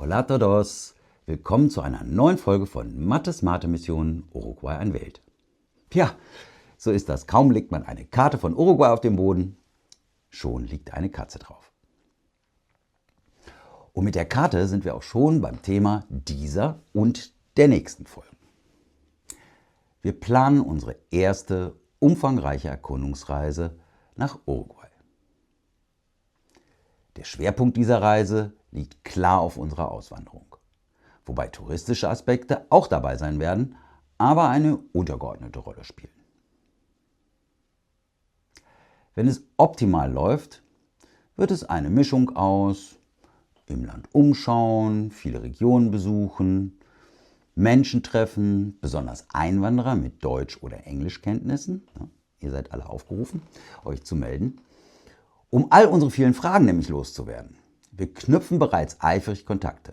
Hola a todos! Willkommen zu einer neuen Folge von Mattes Mate-Mission Uruguay ein Welt. Ja, so ist das. Kaum legt man eine Karte von Uruguay auf den Boden, schon liegt eine Katze drauf. Und mit der Karte sind wir auch schon beim Thema dieser und der nächsten Folgen. Wir planen unsere erste umfangreiche Erkundungsreise nach Uruguay. Der Schwerpunkt dieser Reise liegt klar auf unserer Auswanderung, wobei touristische Aspekte auch dabei sein werden, aber eine untergeordnete Rolle spielen. Wenn es optimal läuft, wird es eine Mischung aus im Land umschauen, viele Regionen besuchen, Menschen treffen, besonders Einwanderer mit Deutsch- oder Englischkenntnissen. Ja, ihr seid alle aufgerufen, euch zu melden, um all unsere vielen Fragen nämlich loszuwerden. Wir knüpfen bereits eifrig Kontakte.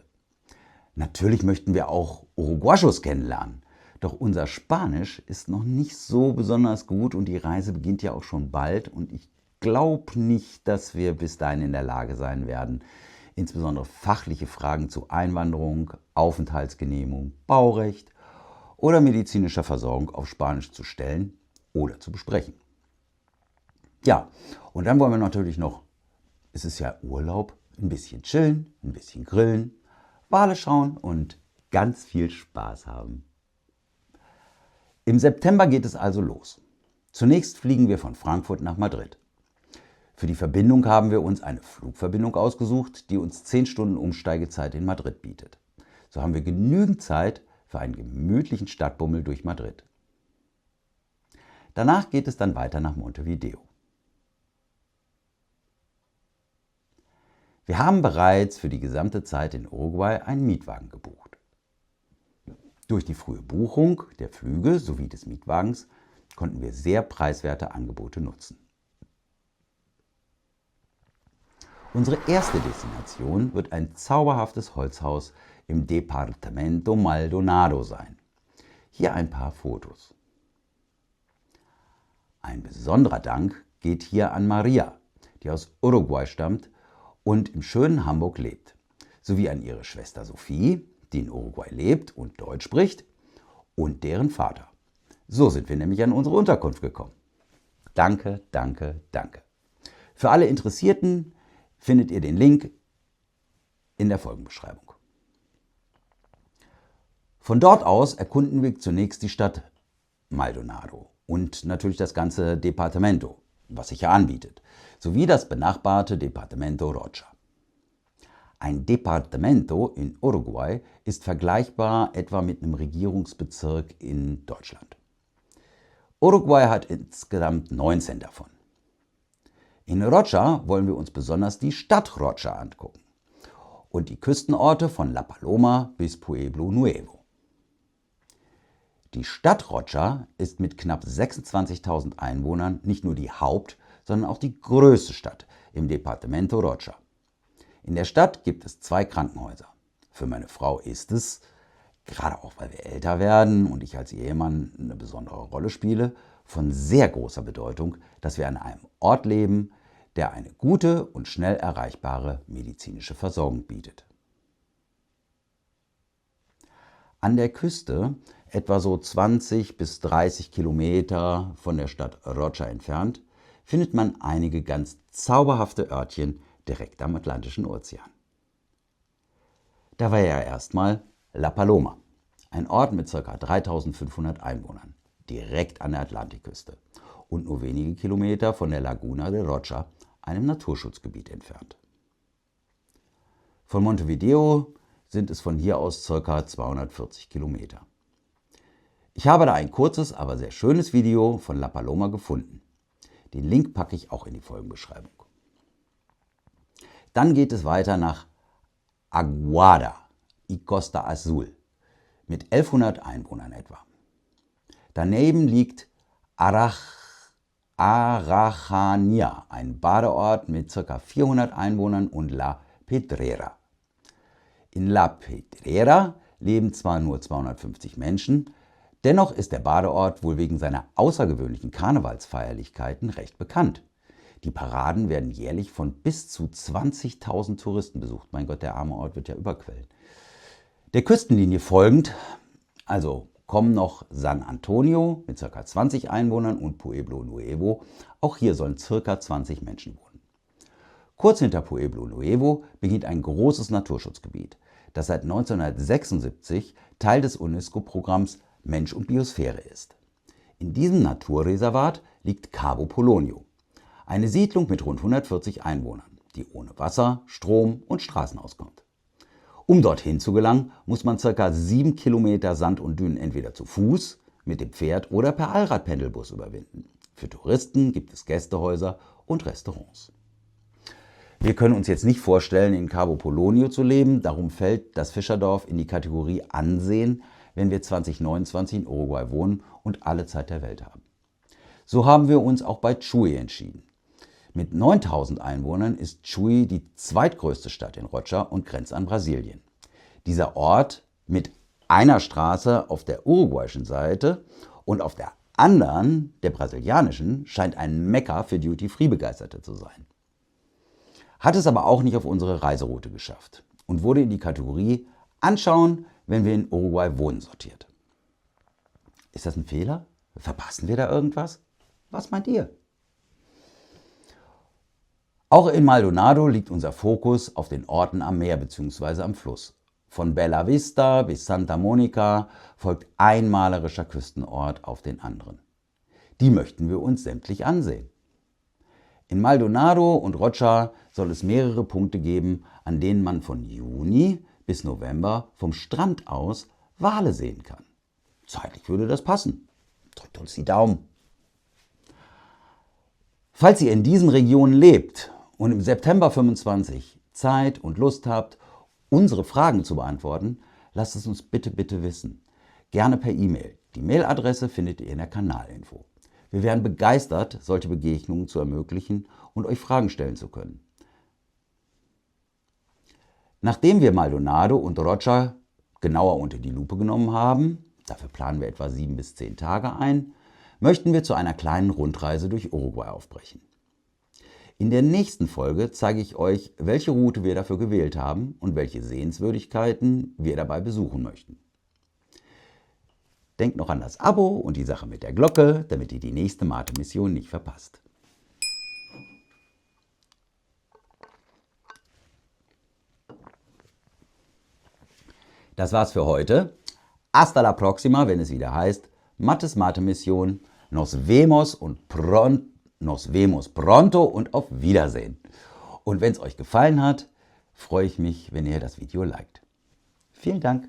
Natürlich möchten wir auch Uruguayos kennenlernen, doch unser Spanisch ist noch nicht so besonders gut und die Reise beginnt ja auch schon bald und ich glaube nicht, dass wir bis dahin in der Lage sein werden, insbesondere fachliche Fragen zu Einwanderung, Aufenthaltsgenehmigung, Baurecht oder medizinischer Versorgung auf Spanisch zu stellen oder zu besprechen. Ja, und dann wollen wir natürlich noch, es ist ja Urlaub, ein bisschen chillen, ein bisschen grillen, Wale schauen und ganz viel Spaß haben. Im September geht es also los. Zunächst fliegen wir von Frankfurt nach Madrid. Für die Verbindung haben wir uns eine Flugverbindung ausgesucht, die uns 10 Stunden Umsteigezeit in Madrid bietet. So haben wir genügend Zeit für einen gemütlichen Stadtbummel durch Madrid. Danach geht es dann weiter nach Montevideo. Wir haben bereits für die gesamte Zeit in Uruguay einen Mietwagen gebucht. Durch die frühe Buchung der Flüge sowie des Mietwagens konnten wir sehr preiswerte Angebote nutzen. Unsere erste Destination wird ein zauberhaftes Holzhaus im Departamento Maldonado sein. Hier ein paar Fotos. Ein besonderer Dank geht hier an Maria, die aus Uruguay stammt und im schönen Hamburg lebt, sowie an ihre Schwester Sophie, die in Uruguay lebt und Deutsch spricht, und deren Vater. So sind wir nämlich an unsere Unterkunft gekommen. Danke, danke, danke. Für alle Interessierten findet ihr den Link in der Folgenbeschreibung. Von dort aus erkunden wir zunächst die Stadt Maldonado und natürlich das ganze Departamento, was sich ja anbietet, sowie das benachbarte Departamento Rocha. Ein Departamento in Uruguay ist vergleichbar etwa mit einem Regierungsbezirk in Deutschland. Uruguay hat insgesamt 19 davon. In Rocha wollen wir uns besonders die Stadt Rocha angucken und die Küstenorte von La Paloma bis Pueblo Nuevo. Die Stadt Rocha ist mit knapp 26.000 Einwohnern nicht nur die sondern auch die größte Stadt im Departamento Rocha. In der Stadt gibt es 2 Krankenhäuser. Für meine Frau ist es, gerade auch weil wir älter werden und ich als Ehemann eine besondere Rolle spiele, von sehr großer Bedeutung, dass wir an einem Ort leben, der eine gute und schnell erreichbare medizinische Versorgung bietet. An der Küste, etwa so 20 bis 30 Kilometer von der Stadt Rocha entfernt, findet man einige ganz zauberhafte Örtchen direkt am Atlantischen Ozean. Da war ja erstmal La Paloma, ein Ort mit ca. 3.500 Einwohnern, direkt an der Atlantikküste und nur wenige Kilometer von der Laguna de Rocha, einem Naturschutzgebiet, entfernt. Von Montevideo sind es von hier aus ca. 240 Kilometer. Ich habe da ein kurzes, aber sehr schönes Video von La Paloma gefunden. Den Link packe ich auch in die Folgenbeschreibung. Dann geht es weiter nach Aguada y Costa Azul mit 1100 Einwohnern etwa. Daneben liegt Arajania, ein Badeort mit ca. 400 Einwohnern, und La Pedrera. In La Pedrera leben zwar nur 250 Menschen, dennoch ist der Badeort wohl wegen seiner außergewöhnlichen Karnevalsfeierlichkeiten recht bekannt. Die Paraden werden jährlich von bis zu 20.000 Touristen besucht. Mein Gott, der arme Ort wird ja überquellen. Der Küstenlinie folgend, also kommen noch San Antonio mit ca. 20 Einwohnern und Pueblo Nuevo. Auch hier sollen ca. 20 Menschen wohnen. Kurz hinter Pueblo Nuevo beginnt ein großes Naturschutzgebiet, das seit 1976 Teil des UNESCO-Programms Mensch und Biosphäre ist. In diesem Naturreservat liegt Cabo Polonio, eine Siedlung mit rund 140 Einwohnern, die ohne Wasser, Strom und Straßen auskommt. Um dorthin zu gelangen, muss man ca. 7 Kilometer Sand und Dünen entweder zu Fuß, mit dem Pferd oder per Allradpendelbus überwinden. Für Touristen gibt es Gästehäuser und Restaurants. Wir können uns jetzt nicht vorstellen, in Cabo Polonio zu leben, darum fällt das Fischerdorf in die Kategorie Ansehen, wenn wir 2029 in Uruguay wohnen und alle Zeit der Welt haben. So haben wir uns auch bei Chuy entschieden. Mit 9000 Einwohnern ist Chuy die zweitgrößte Stadt in Rocha und grenzt an Brasilien. Dieser Ort mit einer Straße auf der uruguayischen Seite und auf der anderen, der brasilianischen, scheint ein Mekka für Duty-Free-Begeisterte zu sein. Hat es aber auch nicht auf unsere Reiseroute geschafft und wurde in die Kategorie Anschauen, wenn wir in Uruguay wohnen, sortiert. Ist das ein Fehler? Verpassen wir da irgendwas? Was meint ihr? Auch in Maldonado liegt unser Fokus auf den Orten am Meer bzw. am Fluss. Von Bella Vista bis Santa Monica folgt ein malerischer Küstenort auf den anderen. Die möchten wir uns sämtlich ansehen. In Maldonado und Rocha soll es mehrere Punkte geben, an denen man von Juni bis November vom Strand aus Wale sehen kann. Zeitlich würde das passen. Drückt uns die Daumen. Falls ihr in diesen Regionen lebt und im September 25 Zeit und Lust habt, unsere Fragen zu beantworten, lasst es uns bitte wissen. Gerne per E-Mail. Die Mailadresse findet ihr in der Kanalinfo. Wir wären begeistert, solche Begegnungen zu ermöglichen und euch Fragen stellen zu können. Nachdem wir Maldonado und Rocha genauer unter die Lupe genommen haben, dafür planen wir etwa 7 bis 10 Tage ein, möchten wir zu einer kleinen Rundreise durch Uruguay aufbrechen. In der nächsten Folge zeige ich euch, welche Route wir dafür gewählt haben und welche Sehenswürdigkeiten wir dabei besuchen möchten. Denkt noch an das Abo und die Sache mit der Glocke, damit ihr die nächste Mate-Mission nicht verpasst. Das war's für heute. Hasta la próxima, wenn es wieder heißt Mattes Mate-Mission. Nos vemos pronto und auf Wiedersehen. Und wenn es euch gefallen hat, freue ich mich, wenn ihr das Video liked. Vielen Dank.